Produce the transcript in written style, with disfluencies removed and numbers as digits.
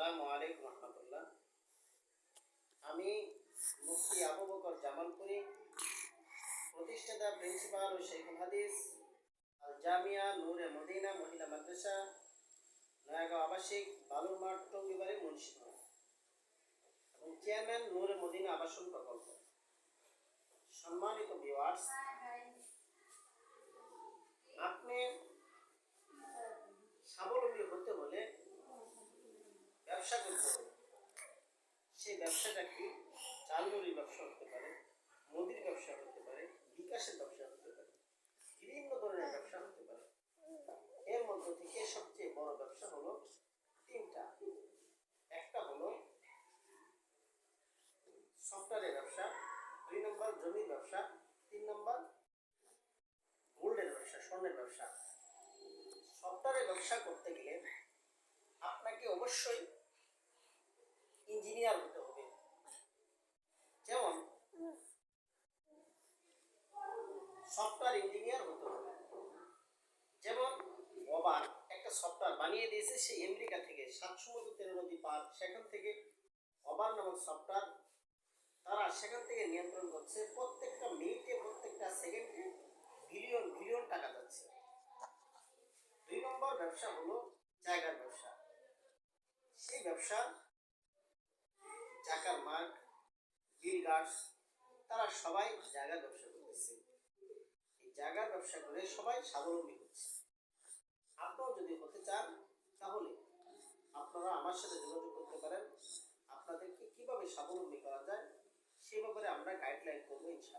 আসসালামু আলাইকুম রহমতুল্লাহ। আমি মুফতি আবু বকর জামালপুরি, প্রতিষ্ঠাতা, প্রিন্সিপাল ও শেখুল হাদিস আল জামিয়া নূরে মদিনা মহিলা মাদ্রাসা, নয়াগাঁও আবাসিক, বালুরমাঠ, টঙ্গিবাড়ি, মুন্সিগঞ্জ এবং চেয়ারম্যান নূরে মদিনা আবাসন প্রকল্প। সম্মানিত ভিউয়ার্স, আপনি স্বাবলম্বী হতে হলে ব্যবসা করতে হবে। সেই ব্যবসাটা কি? চালমুড়ির ব্যবসা হতে পারে, মুদির ব্যবসা হতে পারে, বিকাশের ব্যবসা হতে পারে, বিভিন্ন ধরনের ব্যবসা হতে পারে। এর মধ্য থেকে সবচেয়ে বড় ব্যবসা হলো তিনটা। একটা হলো সফটওয়্যারের ব্যবসা, 2 নম্বর জমির ব্যবসা, 3 নম্বর গোল্ডের ব্যবসা, স্বর্ণের ব্যবসা। সফটওয়্যারের ব্যবসা করতে গেলে আপনাকে অবশ্যই ইঞ্জিনিয়ার হতে হবে। যেমন সফটওয়্যার ইঞ্জিনিয়ার হতে হবে। যেমন ওভার একটা সফটওয়্যার বানিয়ে দিয়েছে সেই আমেরিকা থেকে, 7 সমুদ্র 13 নদী পার, সেখান থেকে ওভার নামক সফটওয়্যার তারা সেখান থেকে নিয়ন্ত্রণ করছে। প্রত্যেকটা মিনিটে, প্রত্যেকটা সেকেন্ডে বিলিয়ন বিলিয়ন টাকা যাচ্ছে। 2 নম্বর ব্যবসা হলো জায়গার ব্যবসা। সেই ব্যবসা জাকার মার্ক, বিল গার্ডস, তারা সবাই জায়গার ব্যবসা করতেছে। এই জায়গার ব্যবসা করে সবাই স্বাবলম্বী হচ্ছে। আপনারাও যদি হতে চান তাহলে আপনারা আমার সাথে যোগাযোগ করতে পারেন। আপনাদেরকে কিভাবে স্বাবলম্বী করা যায় সে ব্যাপারে আমরা গাইডলাইন করবো ইনশাআল্লাহ।